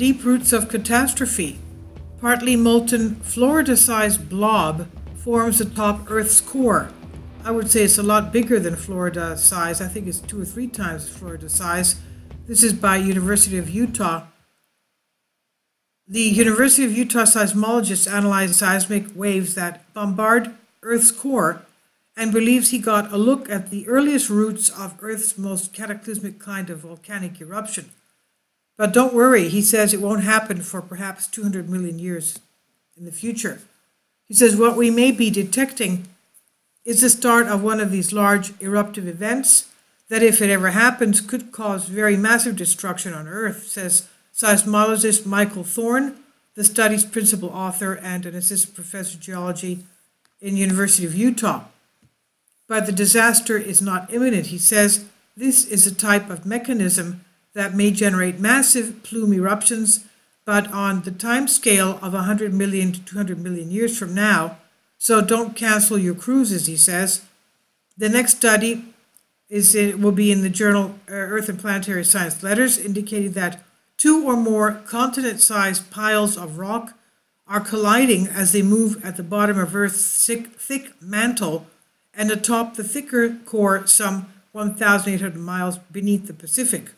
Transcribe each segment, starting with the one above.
Deep roots of catastrophe. Partly molten Florida-sized blob forms atop Earth's core. I would say it's a lot bigger than Florida size. I think it's 2 or 3 times Florida size. This is by University of Utah. The University of Utah seismologist analyzed seismic waves that bombard Earth's core and believes he got a look at the earliest roots of Earth's most cataclysmic kind of volcanic eruption. But don't worry, he says it won't happen for perhaps 200 million years in the future. He says what we may be detecting is the start of one of these large eruptive events that, if it ever happens, could cause very massive destruction on Earth, says seismologist Michael Thorne, the study's principal author and an assistant professor of geology in the University of Utah. But the disaster is not imminent, he says. This is a type of mechanism that may generate massive plume eruptions, but on the time scale of 100 million to 200 million years from now, so don't cancel your cruises, he says. The next study will be in the journal Earth and Planetary Science Letters, indicating that 2 or more continent-sized piles of rock are colliding as they move at the bottom of Earth's thick mantle and atop the thicker core some 1,800 miles beneath the Pacific.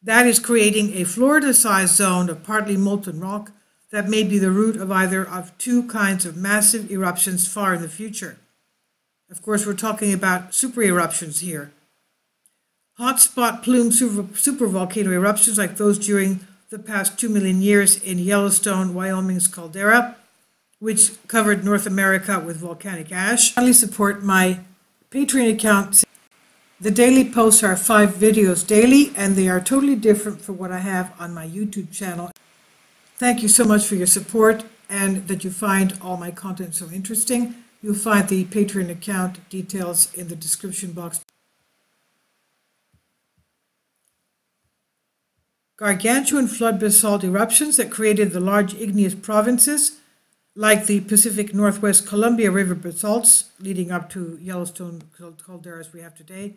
That is creating a Florida-sized zone of partly molten rock that may be the root of either of 2 kinds of massive eruptions far in the future. Of course, we're talking about super-eruptions here. Hotspot plume supervolcano eruptions like those during the past 2 million years in Yellowstone, Wyoming's caldera, which covered North America with volcanic ash. Finally, support my Patreon account. The daily posts are 5 videos daily, and they are totally different from what I have on my YouTube channel. Thank you so much for your support and that you find all my content so interesting. You'll find the Patreon account details in the description box. Gargantuan flood basalt eruptions that created the large igneous provinces, like the Pacific Northwest Columbia River basalts leading up to Yellowstone caldera as we have today.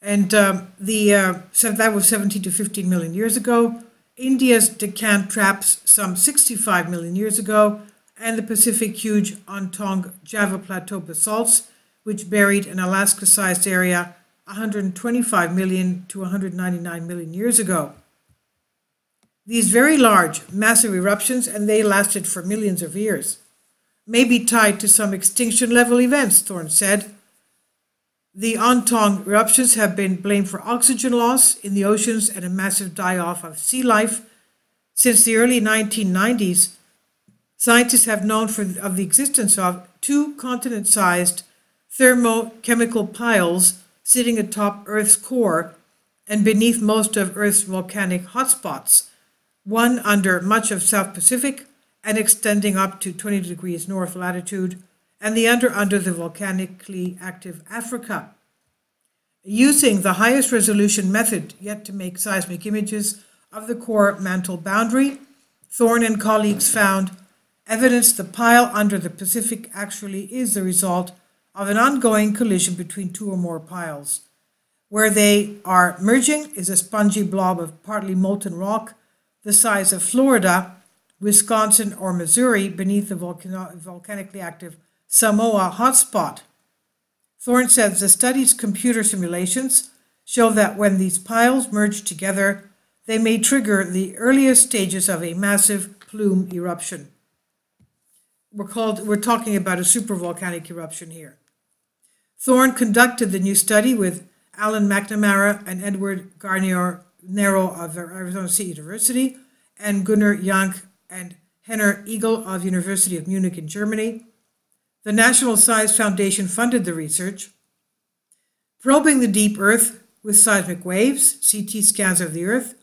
And so that was 17 to 15 million years ago. India's Deccan traps some 65 million years ago, and the Pacific huge Ontong Java Plateau basalts, which buried an Alaska-sized area 125 million to 199 million years ago. These very large, massive eruptions, and they lasted for millions of years, may be tied to some extinction-level events, Thorne said. The Ontong eruptions have been blamed for oxygen loss in the oceans and a massive die-off of sea life. Since the early 1990s, scientists have known of the existence of 2 continent-sized thermochemical piles sitting atop Earth's core and beneath most of Earth's volcanic hotspots, one under much of South Pacific and extending up to 20 degrees north latitude, and the other under the volcanically active Africa. Using the highest resolution method yet to make seismic images of the core mantle boundary, Thorne and colleagues found evidence the pile under the Pacific actually is the result of an ongoing collision between 2 or more piles. Where they are merging is a spongy blob of partly molten rock the size of Florida, Wisconsin, or Missouri beneath the volcanically active Samoa hotspot. Thorne says the study's computer simulations show that when these piles merge together, they may trigger the earliest stages of a massive plume eruption. We're talking about a supervolcanic eruption here. Thorne conducted the new study with Alan McNamara and Edward Garnier-Nero of Arizona State University, and Gunnar Jank and Henner Eagle of University of Munich in Germany. The National Science Foundation funded the research. Probing the deep Earth with seismic waves, CT scans of the Earth.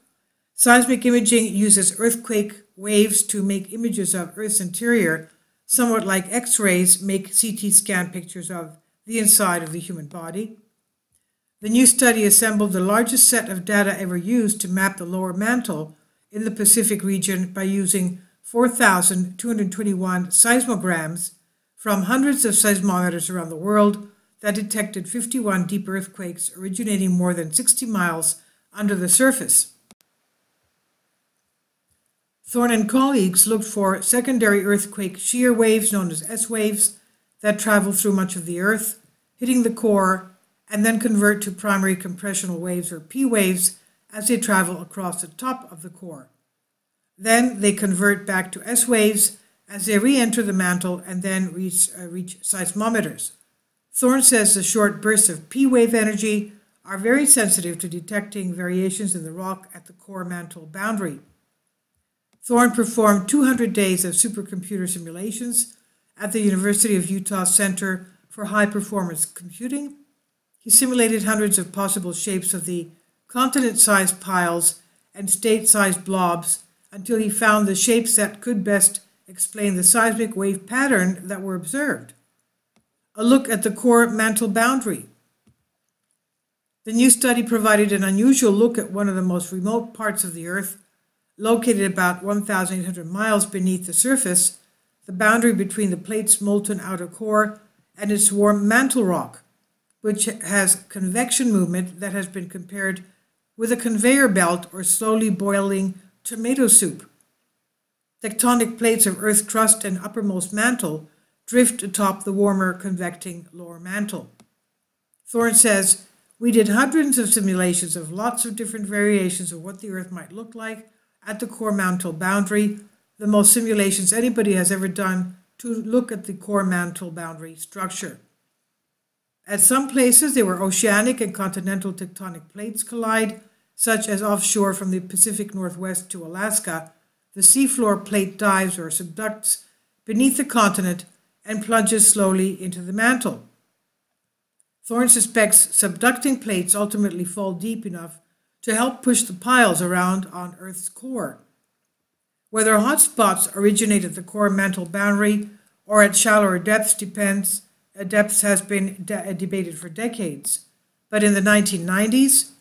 Seismic imaging uses earthquake waves to make images of Earth's interior, somewhat like X-rays make CT scan pictures of the inside of the human body. The new study assembled the largest set of data ever used to map the lower mantle in the Pacific region by using 4,221 seismograms from hundreds of seismometers around the world, that detected 51 deep earthquakes originating more than 60 miles under the surface. Thorne and colleagues looked for secondary earthquake shear waves known as S waves that travel through much of the Earth, hitting the core, and then convert to primary compressional waves or P waves as they travel across the top of the core. Then they convert back to S waves as they re-enter the mantle and then reach seismometers. Thorne says the short bursts of P wave energy are very sensitive to detecting variations in the rock at the core mantle boundary. Thorne performed 200 days of supercomputer simulations at the University of Utah Center for High Performance Computing. He simulated hundreds of possible shapes of the continent-sized piles and state-sized blobs until he found the shapes that could best explain the seismic wave pattern that were observed. A look at the core mantle boundary. The new study provided an unusual look at one of the most remote parts of the Earth, located about 1,800 miles beneath the surface, the boundary between the plate's molten outer core and its warm mantle rock, which has convection movement that has been compared with a conveyor belt or slowly boiling tomato soup. Tectonic plates of Earth crust and uppermost mantle drift atop the warmer convecting lower mantle. Thorne says, "We did hundreds of simulations of lots of different variations of what the Earth might look like at the core mantle boundary, the most simulations anybody has ever done to look at the core mantle boundary structure. At some places, there were oceanic and continental tectonic plates collide, such as offshore from the Pacific Northwest to Alaska. The seafloor plate dives or subducts beneath the continent and plunges slowly into the mantle. Thorne suspects subducting plates ultimately fall deep enough to help push the piles around on Earth's core. Whether hotspots originate at the core mantle boundary or at shallower depths depends. Depths has been debated for decades. But in the 1990s,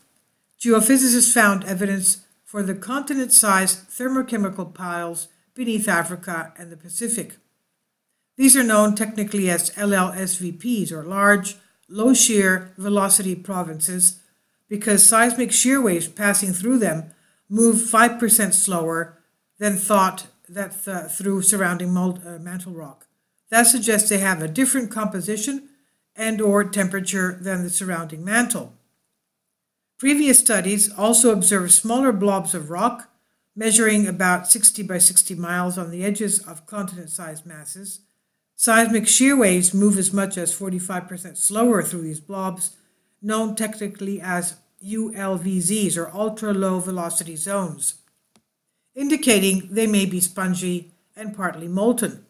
geophysicists found evidence for the continent-sized thermochemical piles beneath Africa and the Pacific. These are known technically as LLSVPs, or large, low-shear velocity provinces, because seismic shear waves passing through them move 5% slower than thought through surrounding mantle rock. That suggests they have a different composition and or temperature than the surrounding mantle. Previous studies also observed smaller blobs of rock, measuring about 60 by 60 miles on the edges of continent-sized masses. Seismic shear waves move as much as 45% slower through these blobs, known technically as ULVZs, or ultra-low velocity zones, indicating they may be spongy and partly molten.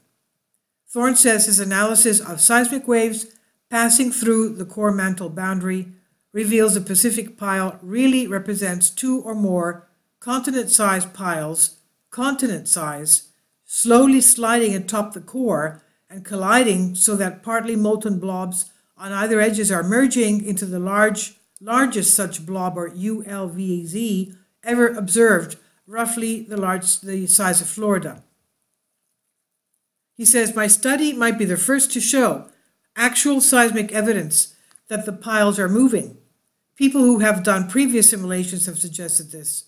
Thorne says his analysis of seismic waves passing through the core mantle boundary reveals the Pacific pile really represents two or more continent-sized piles, continent-sized, slowly sliding atop the core and colliding so that partly molten blobs on either edges are merging into the largest such blob, or ULVZ, ever observed, roughly the size of Florida. He says, "My study might be the first to show actual seismic evidence that the piles are moving. People who have done previous simulations have suggested this.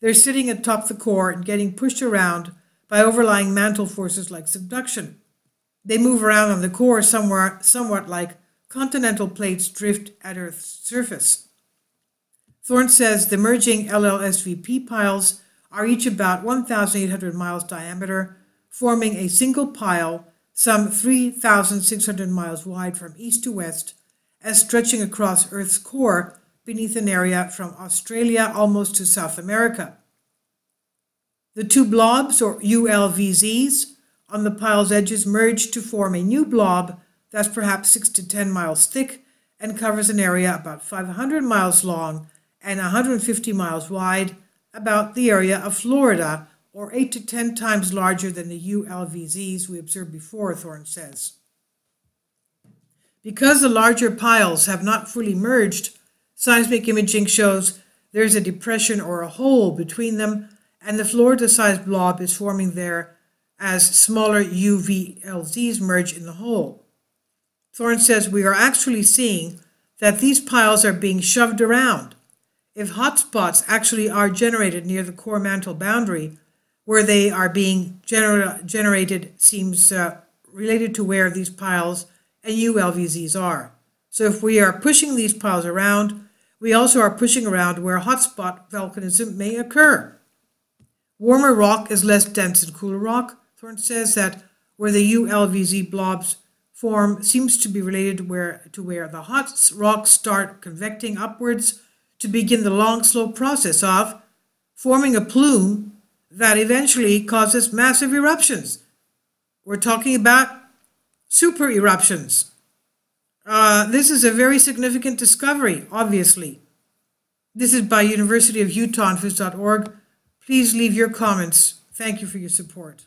They're sitting atop the core and getting pushed around by overlying mantle forces like subduction. They move around on the core somewhat like continental plates drift at Earth's surface." Thorne says the merging LLSVP piles are each about 1,800 miles diameter, forming a single pile some 3,600 miles wide from east to west, as stretching across Earth's core beneath an area from Australia almost to South America. The two blobs, or ULVZs, on the pile's edges merge to form a new blob that's perhaps 6 to 10 miles thick and covers an area about 500 miles long and 150 miles wide, about the area of Florida, or 8 to 10 times larger than the ULVZs we observed before, Thorne says. Because the larger piles have not fully merged, seismic imaging shows there's a depression or a hole between them, and the Florida-sized blob is forming there as smaller UVLZs merge in the hole. Thorne says we are actually seeing that these piles are being shoved around. If hotspots actually are generated near the core mantle boundary, where they are being generated seems related to where these piles and ULVZs are. So if we are pushing these piles around, we also are pushing around where hotspot volcanism may occur. Warmer rock is less dense than cooler rock. Thorne says that where the ULVZ blobs form seems to be related to where the hot rocks start convecting upwards to begin the long, slow process of forming a plume that eventually causes massive eruptions. We're talking about super eruptions. This is a very significant discovery, obviously. This is by University of Utah and phys.org. Please leave your comments. Thank you for your support.